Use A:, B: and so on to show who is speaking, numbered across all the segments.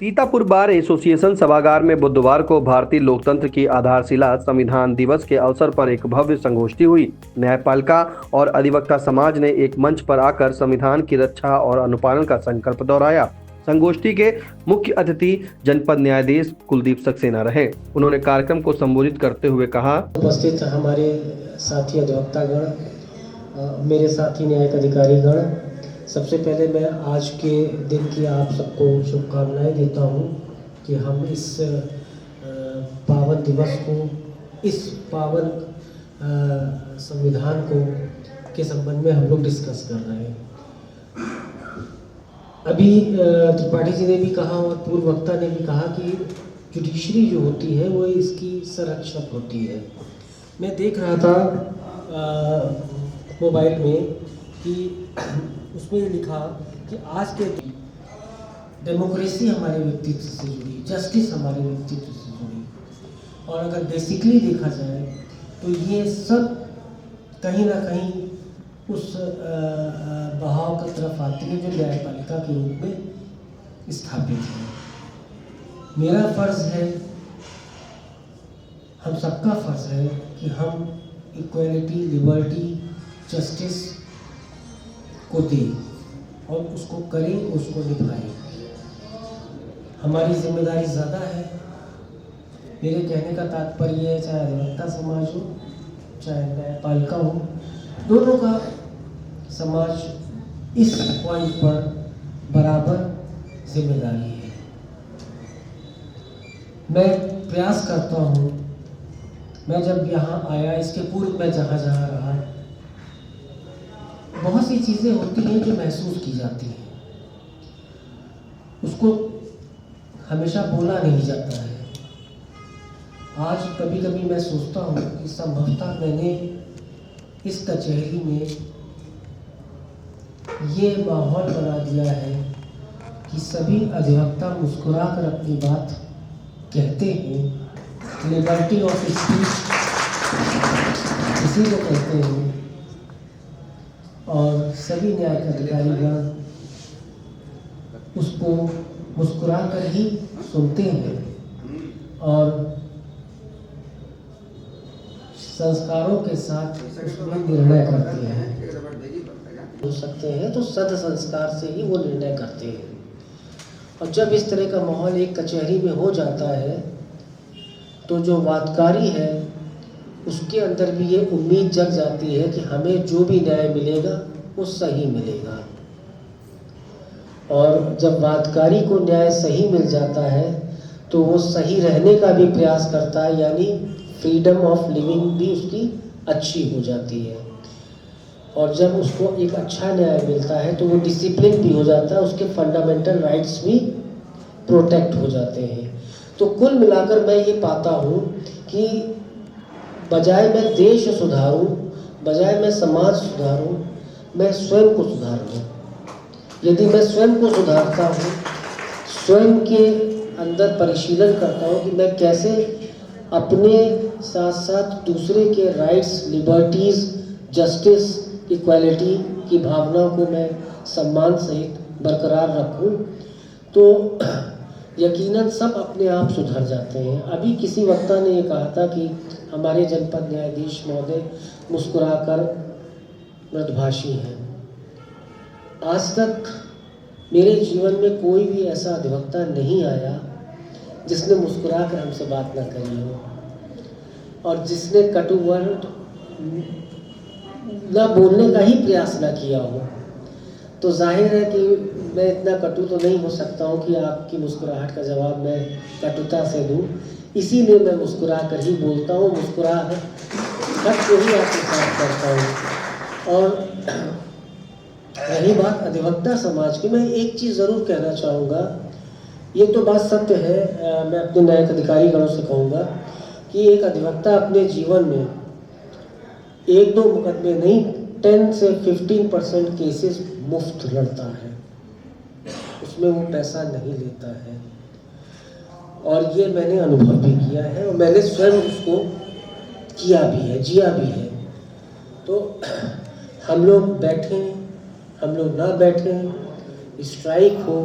A: Sitapur bar association सभागार में बुधवार को भारतीय लोकतंत्र की आधारशिला संविधान दिवस के अवसर पर एक भव्य संगोष्ठी हुई। न्यायपालिका और अधिवक्ता समाज ने एक मंच पर आकर संविधान की रक्षा और अनुपालन का संकल्प दोहराया। संगोष्ठी के मुख्य अतिथि जनपद न्यायाधीश कुलदीप सक्सेना रहे। उन्होंने कार्यक्रम को संबोधित करते हुए कहा,
B: उपस्थित हमारे साथी अधिवक्तागण, मेरे साथी न्यायिक अधिकारीगण, सबसे पहले मैं आज के दिन की आप सबको शुभकामनाएं देता हूं कि हम इस पावन दिवस को, इस पावन संविधान को के संबंध में हम लोग डिस्कस कर रहे हैं। अभी त्रिपाठी जी ने भी कहा और पूर्व वक्ता ने भी कहा कि जुडिशरी जो होती है वो इसकी संरक्षक होती है। मैं देख रहा था मोबाइल में कि उसमें लिखा कि आज के डेमोक्रेसी हमारे व्यक्तित्व से जुड़ी, जस्टिस हमारे व्यक्तित्व से जुड़ी, और अगर बेसिकली देखा जाए तो ये सब कहीं ना कहीं उस बहाव की तरफ आती है जो न्यायपालिका के रूप में स्थापित है। मेरा फर्ज है, हम सबका फर्ज है कि हम इक्वालिटी, लिबर्टी, जस्टिस को दें और उसको करें, उसको निभाएं। हमारी जिम्मेदारी ज़्यादा है। मेरे कहने का तात्पर्य है, चाहे अधिवक्ता समाज हो, चाहे न्यायपालिका हो, दोनों का समाज इस पॉइंट पर बराबर जिम्मेदारी है। मैं प्रयास करता हूँ, मैं जब यहाँ आया, इसके पूर्व मैं जहाँ जहाँ रहा, बहुत सी चीज़ें होती हैं जो महसूस की जाती हैं, उसको हमेशा बोला नहीं जाता है। आज कभी कभी मैं सोचता हूँ कि संभवतः मैंने इस कचहरी में ये माहौल बना दिया है कि सभी अधिवक्ता मुस्कुराकर अपनी बात कहते हैं। लिबर्टी ऑफ स्पीच इसी को कहते हैं, और सभी न्यायिक अधिकारीगण उसको मुस्कुरा कर ही सुनते हैं और संस्कारों के साथ उसमें निर्णय करते हैं। हो सकते हैं तो सद संस्कार से ही वो निर्णय करते हैं। और जब इस तरह का माहौल एक कचहरी में हो जाता है तो जो वादकारी है उसके अंदर भी ये उम्मीद जग जाती है कि हमें जो भी न्याय मिलेगा वो सही मिलेगा। और जब वादकारी को न्याय सही मिल जाता है तो वो सही रहने का भी प्रयास करता है, यानी फ्रीडम ऑफ लिविंग भी उसकी अच्छी हो जाती है। और जब उसको एक अच्छा न्याय मिलता है तो वो डिसिप्लिन भी हो जाता है, उसके फंडामेंटल राइट्स भी प्रोटेक्ट हो जाते हैं। तो कुल मिलाकर मैं ये पाता हूँ कि बजाय मैं देश सुधारूं, बजाय मैं समाज सुधारूं, मैं स्वयं को सुधारूं। यदि मैं स्वयं को सुधारता हूँ, स्वयं के अंदर परिशीलन करता हूँ कि मैं कैसे अपने साथ साथ दूसरे के राइट्स, लिबर्टीज़, जस्टिस, इक्वालिटी की भावनाओं को मैं सम्मान सहित बरकरार रखूं, तो यकीनन सब अपने आप सुधर जाते हैं। अभी किसी वक्ता ने ये कहा था कि हमारे जनपद न्यायाधीश महोदय मुस्कुराकर मृदुभाषी हैं। आज तक मेरे जीवन में कोई भी ऐसा अधिवक्ता नहीं आया जिसने मुस्कुराकर हमसे बात ना करी हो और जिसने कटु वर्ड ना बोलने का ही प्रयास ना किया हो। तो जाहिर है कि मैं इतना कटु तो नहीं हो सकता हूँ कि आपकी मुस्कुराहट का जवाब मैं कटुता से दूँ। इसीलिए मैं मुस्कुरा कर ही बोलता हूँ, मुस्कुरा को ही आपके साथ करता हूँ। और रही बात अधिवक्ता समाज की, मैं एक चीज़ ज़रूर कहना चाहूँगा, ये तो बात सत्य है, मैं अपने न्यायिक अधिकारीगणों से कहूँगा कि एक अधिवक्ता अपने जीवन में एक दो मुकदमे नहीं, 10 से 15% केसेस मुफ्त लड़ता है, उसमें वो पैसा नहीं लेता है। और ये मैंने अनुभव भी किया है और मैंने स्वयं उसको किया भी है, जिया भी है। तो हम लोग बैठें, हम लोग ना बैठें, स्ट्राइक हो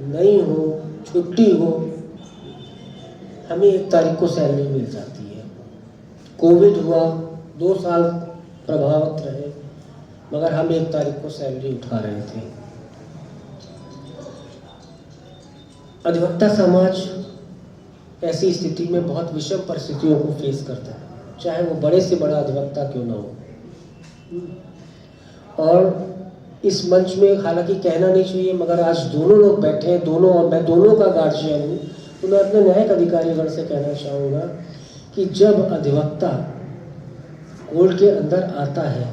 B: नहीं हो, छुट्टी हो, हमें 1 तारीख को सैलरी मिल जाती है। कोविड हुआ, 2 साल प्रभावित रहे, मगर हम 1 तारीख को सैलरी उठा रहे थे। अधिवक्ता समाज ऐसी स्थिति में बहुत विषम परिस्थितियों को फेस करता है, चाहे वो बड़े से बड़ा अधिवक्ता क्यों ना हो। और इस मंच में हालांकि कहना नहीं चाहिए, मगर आज दोनों लोग बैठे हैं, दोनों, और मैं दोनों का गार्जियन हूँ, तो मैं अपने न्यायिक अधिकारीगण से कहना चाहूँगा कि जब अधिवक्ता कोर्ट के अंदर आता है,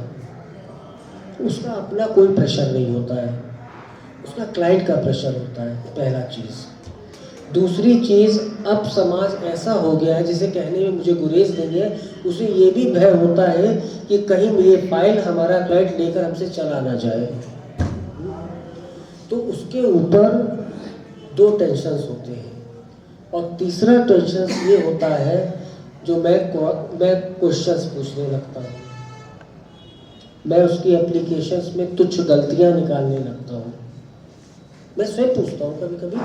B: उसका अपना कोई प्रेशर नहीं होता है, उसका क्लाइंट का प्रेशर होता है, पहला चीज़। दूसरी चीज़, अब समाज ऐसा हो गया है, जिसे कहने में मुझे गुरेज नहीं है, उसे ये भी भय होता है कि कहीं ये फाइल हमारा क्लाइंट लेकर हमसे चला ना जाए। तो उसके ऊपर 2 टेंशन्स होते हैं, और तीसरा टेंशन ये होता है जो मैं क्वेश्चंस पूछने लगता हूँ, मैं उसकी एप्लीकेशंस में तुच्छ गलतियाँ निकालने लगता हूँ। मैं स्वयं पूछता हूँ कभी कभी,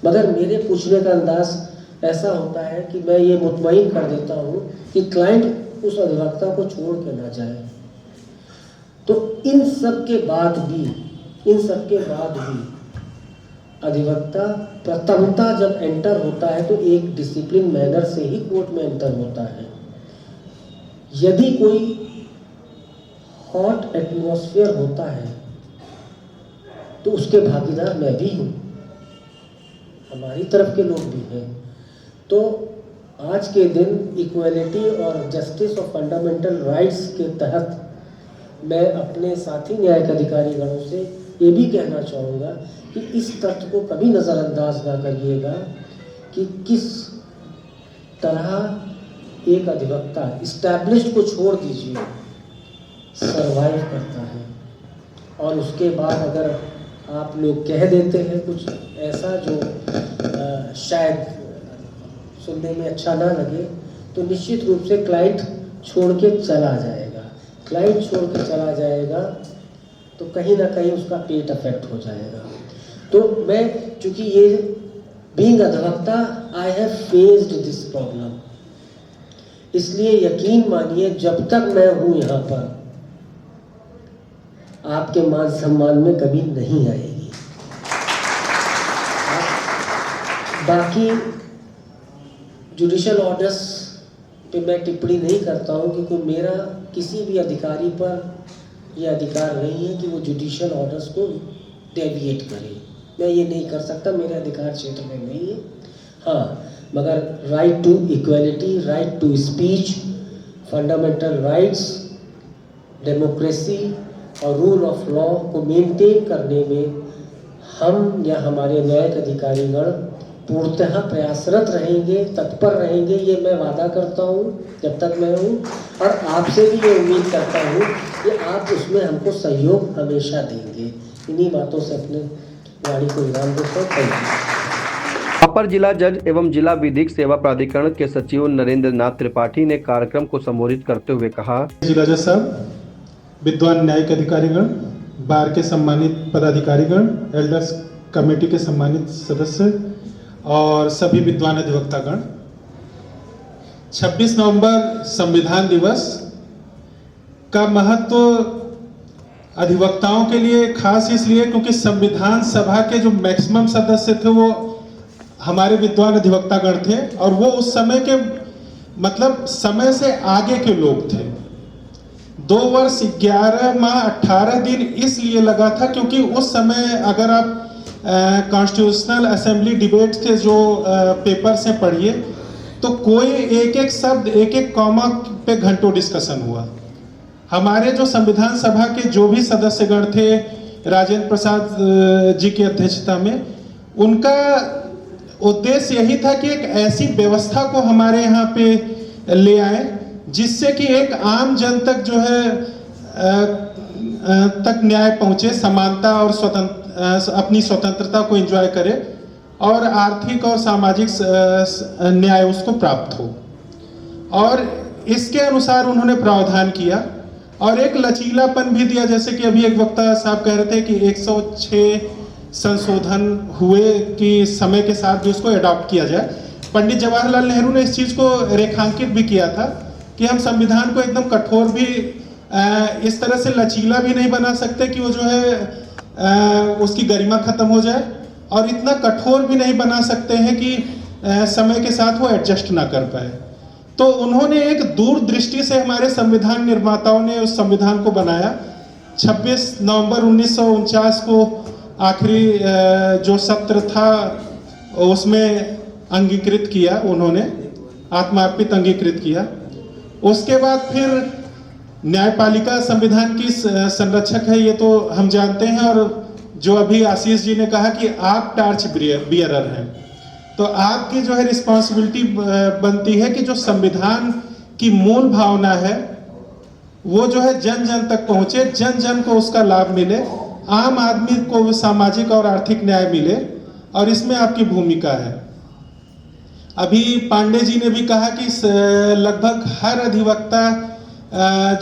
B: मगर मेरे पूछने का अंदाज ऐसा होता है कि मैं ये मुतमईन कर देता हूँ कि क्लाइंट उस अधिवक्ता को छोड़ के ना जाए। तो इन सब के बाद भी अधिवक्ता प्रथमता जब एंटर होता है तो एक डिसिप्लिन मैनर से ही कोर्ट में एंटर होता है। यदि कोई हॉट एटमॉस्फेयर होता है तो उसके भागीदार मैं भी हूँ, हमारी तरफ के लोग भी हैं। तो आज के दिन इक्वलिटी और जस्टिस और फंडामेंटल राइट्स के तहत मैं अपने साथी न्यायिक अधिकारीगणों से ये भी कहना चाहूँगा कि इस तथ्य को कभी नज़रअंदाज ना करिएगा कि किस तरह एक अधिवक्ता इस्टेब्लिश्ड को छोड़ दीजिए सरवाइव करता है, और उसके बाद अगर आप लोग कह देते हैं कुछ ऐसा जो शायद सुनने में अच्छा ना लगे, तो निश्चित रूप से क्लाइंट छोड़ के चला जाएगा। क्लाइंट छोड़ के चला जाएगा तो कहीं ना कहीं उसका पेट अफेक्ट हो जाएगा। तो मैं, चूँकि ये बीइंग अधिवक्ता, I have faced this problem, इसलिए यकीन मानिए जब तक मैं हूँ यहाँ पर आपके मान सम्मान में कभी नहीं आएगी। बाकी जुडिशियल ऑर्डर्स पे मैं टिप्पणी नहीं करता हूँ, क्योंकि मेरा किसी भी अधिकारी पर यह अधिकार नहीं है कि वो जुडिशियल ऑर्डर्स को डेविएट करे। मैं ये नहीं कर सकता, मेरे अधिकार क्षेत्र में नहीं है। हाँ, मगर right to equality, right to speech, fundamental rights, democracy और रूल ऑफ लॉ को मेंटेन करने में हम या हमारे न्यायिक अधिकारीगण पूर्णतः प्रयासरत रहेंगे, तत्पर रहेंगे, ये मैं वादा करता हूँ जब तक मैं हूँ, और आपसे भी ये उम्मीद करता हूँ कि आप उसमें हमको सहयोग हमेशा देंगे। इन्हीं बातों से अपने वाणी को विराम देता हूँ। Thank you.
A: अपर जिला जज एवं जिला विधिक सेवा प्राधिकरण के सचिव नरेंद्र नाथ त्रिपाठी ने कार्यक्रम को संबोधित करते हुए कहा,
C: जिला जज साहब, विद्वान न्यायिक अधिकारीगण, बार के सम्मानित पदाधिकारीगण, एल्डर्स कमेटी के सम्मानित सदस्य और सभी विद्वान अधिवक्तागण, 26 नवंबर संविधान दिवस का महत्व अधिवक्ताओं के लिए खास इसलिए क्योंकि संविधान सभा के जो मैक्सिमम सदस्य थे वो हमारे विद्वान अधिवक्तागण थे, और वो उस समय के मतलब समय से आगे के लोग थे। 2 वर्ष 11 माह 18 दिन इसलिए लगा था क्योंकि उस समय अगर आप कॉन्स्टिट्यूशनल असेंबली डिबेट के जो पेपर्स हैं पढ़िए, तो कोई एक एक शब्द, एक एक कॉमा पे घंटों डिस्कशन हुआ। हमारे जो संविधान सभा के जो भी सदस्यगण थे राजेंद्र प्रसाद जी की अध्यक्षता में, उनका उद्देश्य यही था कि एक ऐसी व्यवस्था को हमारे यहाँ पे ले आए जिससे कि एक आम जन तक जो है तक न्याय पहुँचे, समानता और अपनी स्वतंत्रता को एंजॉय करे और आर्थिक और सामाजिक न्याय उसको प्राप्त हो। और इसके अनुसार उन्होंने प्रावधान किया और एक लचीलापन भी दिया, जैसे कि अभी एक वक्ता साहब कह रहे थे कि 106 संशोधन हुए कि समय के साथ भी उसको अडॉप्ट किया जाए। पंडित जवाहरलाल नेहरू ने इस चीज़ को रेखांकित भी किया था कि हम संविधान को एकदम कठोर भी इस तरह से लचीला भी नहीं बना सकते कि वो जो है उसकी गरिमा खत्म हो जाए, और इतना कठोर भी नहीं बना सकते हैं कि समय के साथ वो एडजस्ट ना कर पाए। तो उन्होंने एक दूरदृष्टि से हमारे संविधान निर्माताओं ने उस संविधान को बनाया। 26 नवंबर 1949 को आखिरी जो सत्र था उसमें अंगीकृत किया, उन्होंने आत्मार्पित अंगीकृत किया। उसके बाद फिर न्यायपालिका संविधान की संरक्षक है, ये तो हम जानते हैं। और जो अभी आशीष जी ने कहा कि आप टार्च बियरर हैं, तो आपकी जो है रिस्पॉन्सिबिलिटी बनती है कि जो संविधान की मूल भावना है वो जो है जन जन तक पहुंचे, जन जन को उसका लाभ मिले, आम आदमी को सामाजिक और आर्थिक न्याय मिले, और इसमें आपकी भूमिका है। अभी पांडे जी ने भी कहा कि लगभग हर अधिवक्ता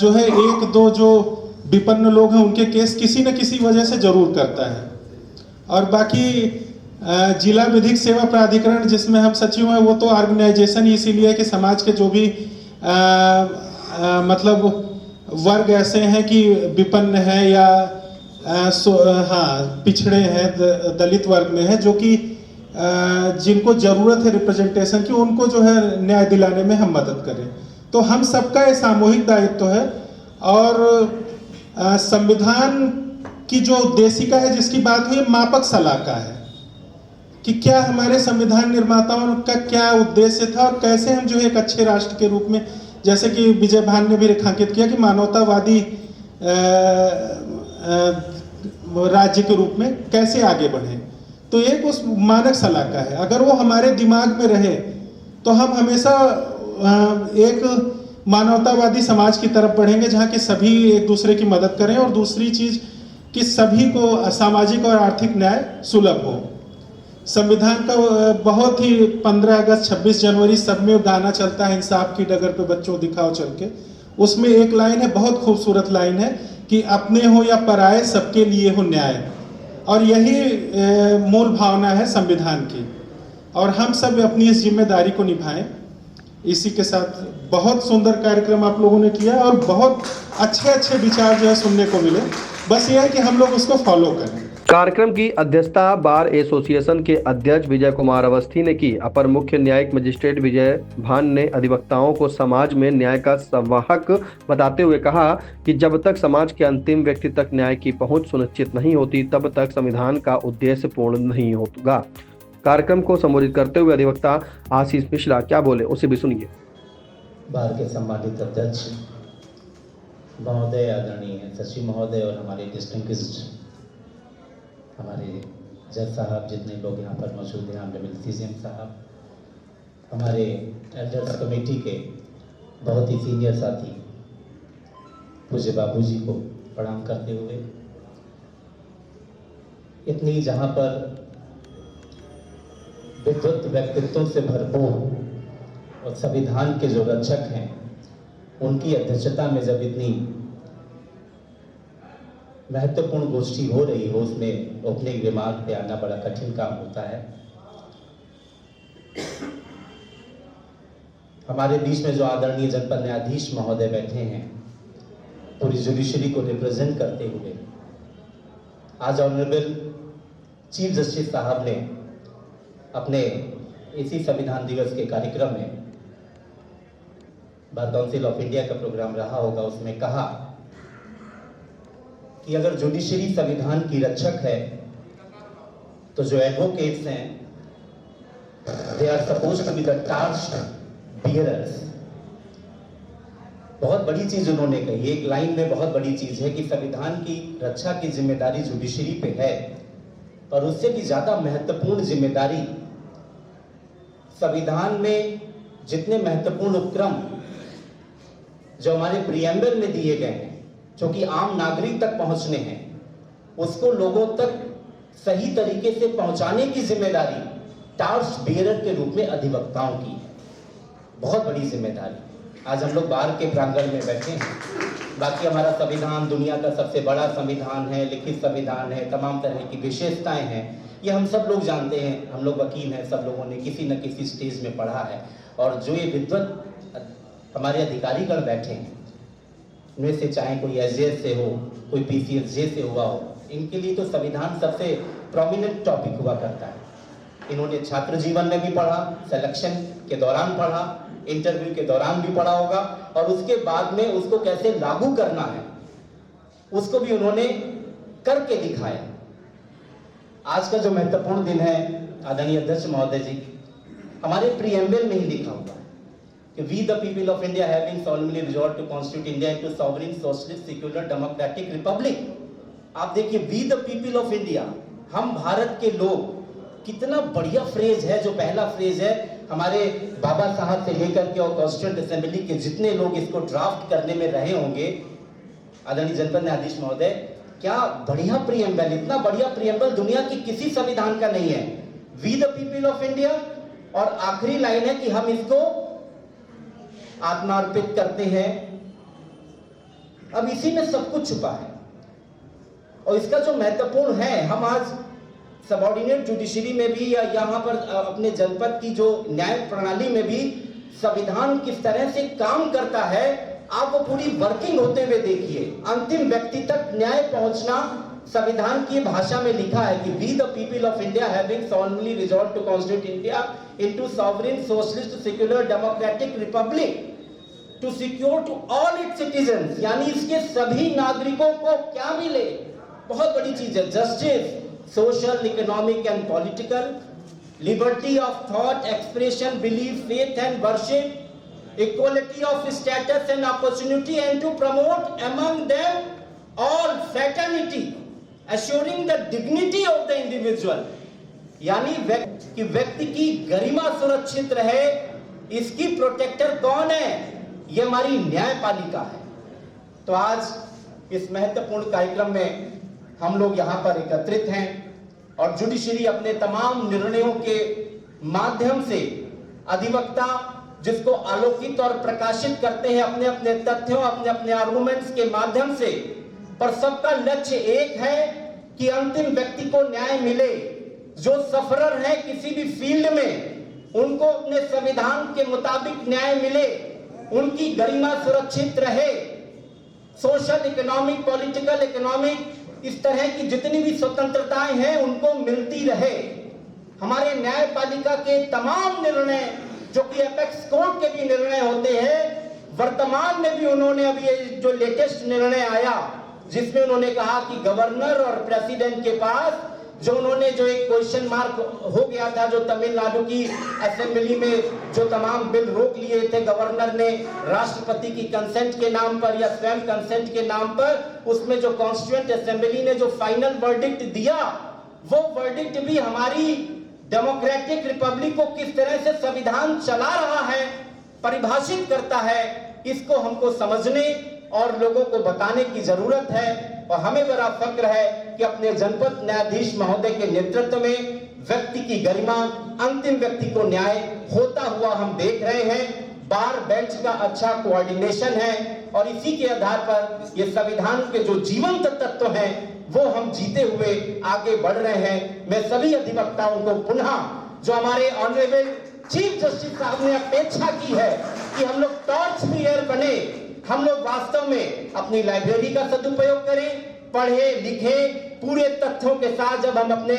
C: जो है एक दो जो विपन्न लोग हैं उनके केस किसी न किसी वजह से जरूर करता है। और बाकी जिला विधिक सेवा प्राधिकरण जिसमें हम सचिव हैं वो तो ऑर्गेनाइजेशन ही इसीलिए है कि समाज के जो भी मतलब वर्ग ऐसे हैं कि विपन्न है या पिछड़े हैं, दलित वर्ग में है, जो कि जिनको जरूरत है रिप्रेजेंटेशन की, उनको जो है न्याय दिलाने में हम मदद करें। तो हम सबका ये सामूहिक दायित्व है। और संविधान की जो उद्देशिका है जिसकी बात हुई, मापक सलाह का है कि क्या हमारे संविधान निर्माताओं का क्या उद्देश्य था और कैसे हम जो है एक अच्छे राष्ट्र के रूप में, जैसे कि विजय भान ने भी रेखांकित किया कि मानवतावादी राज्य के रूप में कैसे आगे बढ़े। तो एक उस मानक सलाह का है, अगर वो हमारे दिमाग में रहे तो हम हमेशा एक मानवतावादी समाज की तरफ बढ़ेंगे जहाँ की सभी एक दूसरे की मदद करें, और दूसरी चीज कि सभी को सामाजिक और आर्थिक न्याय सुलभ हो। संविधान का बहुत ही 15 अगस्त 26 जनवरी सब में गाना चलता है, इंसाफ की डगर पे बच्चों दिखाओ चल के। उसमें एक लाइन है, बहुत खूबसूरत लाइन है कि अपने हो या पराए सबके लिए हो न्याय। और यही मूल भावना है संविधान की, और हम सब अपनी इस जिम्मेदारी को निभाएं। इसी के साथ बहुत सुंदर कार्यक्रम आप लोगों ने किया और बहुत अच्छे अच्छे विचार जो है सुनने को मिले। बस ये है कि हम लोग उसको फॉलो करें।
A: कार्यक्रम की अध्यक्षता बार एसोसिएशन के अध्यक्ष विजय कुमार अवस्थी ने की। अपर मुख्य न्यायिक मजिस्ट्रेट विजय भान ने अधिवक्ताओं को समाज में न्याय का संवाहक बताते हुए कहा कि जब तक समाज के अंतिम व्यक्ति तक न्याय की पहुंच सुनिश्चित नहीं होती तब तक संविधान का उद्देश्य पूर्ण नहीं होगा। कार्यक्रम को संबोधित करते हुए अधिवक्ता आशीष मिश्रा क्या बोले उसे भी सुनिए।
D: बार के सम्मानित अध्यक्ष महोदय, आदरणीय सचिव महोदय और हमारे डिस्टिंग्विश्ड हमारे जज साहब, जितने लोग यहाँ पर मौजूद हैं, ऑनरेबल सीएम साहब, हमारे एल्डर्स कमेटी के बहुत ही सीनियर साथी पूज्य बाबूजी को प्रणाम करते हुए, इतनी जहाँ पर विद्वत व्यक्तित्वों से भरपूर और संविधान के जो रक्षक हैं उनकी अध्यक्षता में जब इतनी महत्वपूर्ण गोष्ठी हो रही हो, उसमें ओपनिंग रिमार्क पे आना बड़ा कठिन काम होता है। हमारे बीच में जो आदरणीय जनपद न्यायाधीश महोदय बैठे हैं, पूरी जुडिशरी को रिप्रेजेंट करते हुए, आज ऑनरेबल चीफ जस्टिस साहब ने अपने इसी संविधान दिवस के कार्यक्रम में, बार काउंसिल ऑफ इंडिया का प्रोग्राम रहा होगा, उसमें कहा कि अगर जुडिशरी संविधान की रक्षक है तो जो एडवोकेट्स हैं they are supposed to be the torch bearers. बहुत बड़ी चीज उन्होंने कही, एक लाइन में बहुत बड़ी चीज है कि संविधान की रक्षा की जिम्मेदारी जुडिशरी पे है, पर उससे भी ज्यादा महत्वपूर्ण जिम्मेदारी संविधान में जितने महत्वपूर्ण उपक्रम जो हमारे प्रीएम्बल में दिए गए हैं, जो कि आम नागरिक तक पहुंचने हैं, उसको लोगों तक सही तरीके से पहुंचाने की जिम्मेदारी टार्च बियरर के रूप में अधिवक्ताओं की है। बहुत बड़ी जिम्मेदारी। आज हम लोग बार के प्रांगण में बैठे हैं बाकी हमारा संविधान दुनिया का सबसे बड़ा संविधान है, लिखित संविधान है, तमाम तरह की विशेषताएं हैं, ये हम सब लोग जानते हैं। हम लोग वकील हैं, सब लोगों ने किसी न किसी स्टेज में पढ़ा है। और जो ये विद्वत हमारे अधिकारीगण बैठे हैं, इनमें से चाहे कोई एसजेएस से हो, कोई पीसीएसजे से हुआ हो, इनके लिए तो संविधान सबसे प्रोमिनेंट टॉपिक हुआ करता है। इन्होंने छात्र जीवन में भी पढ़ा, सिलेक्शन के दौरान पढ़ा, इंटरव्यू के दौरान भी पढ़ा होगा, और उसके बाद में उसको कैसे लागू करना है उसको भी उन्होंने करके दिखाया। आज का जो महत्वपूर्ण दिन है, आदरणीय अध्यक्ष महोदय जी, हमारे प्रीएम्बल में ही लिखा हुआ है कि we the people of India having solemnly resolved to constitute India into sovereign socialist secular democratic republic. आप देखिए, we the people of India, हम भारत के लोग, कितना बढ़िया फ्रेज है। जो पहला फ्रेज है, हमारे बाबा साहब से लेकर के और कॉन्स्टिट्यूएंट असेंबली के जितने लोग इसको ड्राफ्ट करने में रहे होंगे, आदरणीय जनपद न्यायाधीश महोदय, क्या बढ़िया प्रीएम्बल, इतना बढ़िया प्रीएम्बल दुनिया की किसी संविधान का नहीं है। We the people of India, और आखिरी लाइन है कि हम इसको आत्मार्पित करते हैं। अब इसी में सब कुछ छुपा है, और इसका जो महत्वपूर्ण है, हम आज सबऑर्डिनेट जुडिशरी में भी या यहाँ पर अपने जनपद की जो न्याय प्रणाली में भी संविधान किस तरह से काम करता है, आप वो पूरी वर्किंग होते हुए देखिए। अंतिम व्यक्ति तक न्याय पहुंचना संविधान की भाषा में लिखा है कि we the people of India having solemnly resolved to constitute India into sovereign socialist secular democratic republic to secure to all its citizens, यानी इसके सभी नागरिकों को क्या मिले, बहुत बड़ी चीज है, justice, social, economic and political, liberty of thought, expression, belief, faith and worship, equality of status and opportunity, and to promote among them all fraternity, assuring the dignity of the individual, यानी व्यक्ति की गरिमा सुरक्षित रहे, इसकी protector कौन है? ये हमारी न्यायपालिका है। तो आज इस महत्वपूर्ण कार्यक्रम में हम लोग यहाँ पर एकत्रित हैं, और जुडिशरी अपने तमाम निर्णयों के माध्यम से अधिवक्ता जिसको आलोकित और प्रकाशित करते हैं अपने अपने तथ्यों, अपने अपने आर्गुमेंट्स के माध्यम से, पर सबका लक्ष्य एक है कि अंतिम व्यक्ति को न्याय मिले। जो सफरर है किसी भी फील्ड में, उनको अपने संविधान के मुताबिक न्याय मिले, उनकी गरिमा सुरक्षित रहे, सोशल, इकोनॉमिक, पॉलिटिकल, इकोनॉमिक, इस तरह की जितनी भी स्वतंत्रताएं हैं उनको मिलती रहे। हमारे न्यायपालिका के तमाम निर्णय जो कि एपेक्स कोर्ट के भी निर्णय होते हैं, वर्तमान में भी उन्होंने अभी जो लेटेस्ट निर्णय आया जिसमें उन्होंने कहा कि गवर्नर और प्रेसिडेंट के पास जो उन्होंने जो एक क्वेश्चन मार्क हो गया था, जो तमिलनाडु की असेंबली में जो तमाम बिल रोक लिए थे गवर्नर ने राष्ट्रपति की कंसेंट के नाम पर या स्वयं कंसेंट के नाम पर, उसमें जो कॉन्स्टिट्यूएंट असेंबली ने जो फाइनल वर्डिक्ट दिया, वो वर्डिक्ट भी हमारी डेमोक्रेटिक रिपब्लिक को किस तरह से संविधान चला रहा है, परिभाषित करता है। इसको हमको समझने और लोगों को बताने की जरूरत है, और हमें बड़ा फक्र है कि अपने जनपद न्यायाधीश महोदय के नेतृत्व में व्यक्ति की गरिमा, अंतिम व्यक्ति को न्याय होता हुआ हम देख रहे हैं। बार बेंच का अच्छा कोऑर्डिनेशन है, और इसी के आधार पर ये संविधान के जो जीवंत तत्व हैं वो हम जीते हुए आगे बढ़ रहे हैं। मैं सभी अधिवक्ताओं को पुनः, जो हमारे ऑनरेबल चीफ जस्टिस साहब ने अपेक्षा की है कि हम लोग टॉर्च बियर बने, हम लोग वास्तव में अपनी लाइब्रेरी का सदुपयोग करें, पढ़े लिखे पूरे तथ्यों के साथ। जब हम अपने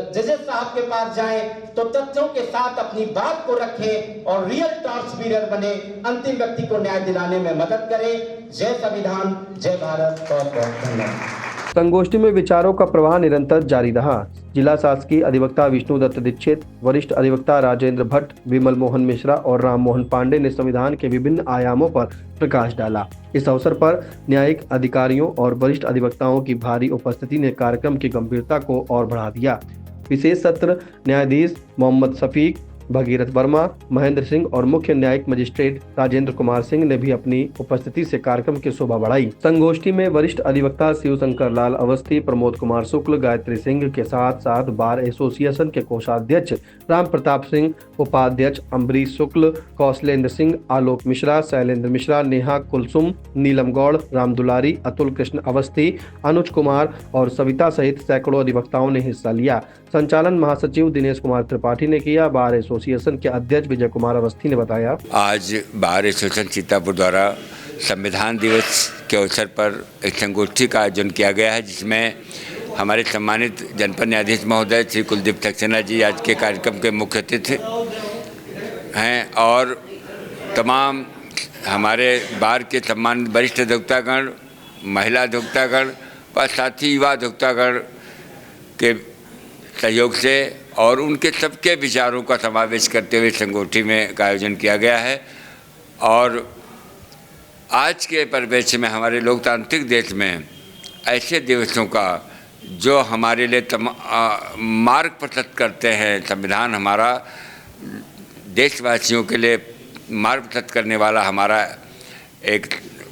D: जजेस साहब के पास जाएं तो तथ्यों के साथ अपनी बात को रखें और रियल टॉर्च बीरर बने, अंतिम व्यक्ति को न्याय दिलाने में मदद करें। जय संविधान, जय भारत। बहुत बहुत धन्यवाद।
A: संगोष्ठी में विचारों का प्रवाह निरंतर जारी रहा। जिला शासकीय अधिवक्ता विष्णुदत्त दीक्षित, वरिष्ठ अधिवक्ता राजेंद्र भट्ट, विमल मोहन मिश्रा और राम मोहन पांडे ने संविधान के विभिन्न आयामों पर प्रकाश डाला। इस अवसर पर न्यायिक अधिकारियों और वरिष्ठ अधिवक्ताओं की भारी उपस्थिति ने कार्यक्रम की गंभीरता को और बढ़ा दिया। विशेष सत्र न्यायाधीश मोहम्मद शफीक, भगीरथ वर्मा, महेंद्र सिंह और मुख्य न्यायिक मजिस्ट्रेट राजेंद्र कुमार सिंह ने भी अपनी उपस्थिति से कार्यक्रम की शोभा बढ़ाई। संगोष्ठी में वरिष्ठ अधिवक्ता शिवशंकर लाल अवस्थी, प्रमोद कुमार शुक्ल, गायत्री सिंह के साथ साथ बार एसोसिएशन के कोषाध्यक्ष राम प्रताप सिंह, उपाध्यक्ष अम्बरीश शुक्ल, कौशलेंद्र सिंह, आलोक मिश्रा, शैलेंद्र मिश्रा, नेहा कुलसुम, नीलम गौड़, राम दुलारी, अतुल कृष्ण अवस्थी, अनुज कुमार और सविता सहित सैकड़ों अधिवक्ताओं ने हिस्सा लिया। संचालन महासचिव दिनेश कुमार त्रिपाठी ने किया। बार एसोसिएशन के अध्यक्ष विजय कुमार अवस्थी ने बताया,
E: आज बार एसोसिएशन सीतापुर द्वारा संविधान दिवस के अवसर पर एक संगोष्ठी का आयोजन किया गया है, जिसमें हमारे सम्मानित जनपद न्यायाधीश महोदय श्री कुलदीप सक्सेना जी आज के कार्यक्रम के मुख्य अतिथि हैं और तमाम हमारे बार के सम्मानित वरिष्ठ अधिवक्तागण, महिला अधिवक्तागण व साथ ही युवा अधिवक्तागण के सहयोग से और उनके सबके विचारों का समावेश करते हुए संगोष्ठी में का आयोजन किया गया है। और आज के परिवेश में हमारे लोकतांत्रिक देश में ऐसे दिवसों का जो हमारे लिए मार्ग प्रशस्त करते हैं, संविधान हमारा देशवासियों के लिए मार्ग प्रशस्त करने वाला हमारा एक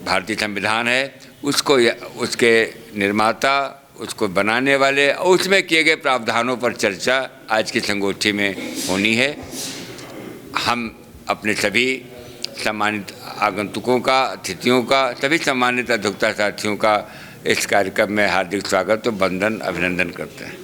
E: भारतीय संविधान है, उसको उसके निर्माता, उसको बनाने वाले और उसमें किए गए प्रावधानों पर चर्चा आज की संगोष्ठी में होनी है। हम अपने सभी सम्मानित आगंतुकों का, अतिथियों का, सभी सम्मानित अधिवक्ता साथियों का इस कार्यक्रम में हार्दिक स्वागत और वंदन, अभिनंदन करते हैं।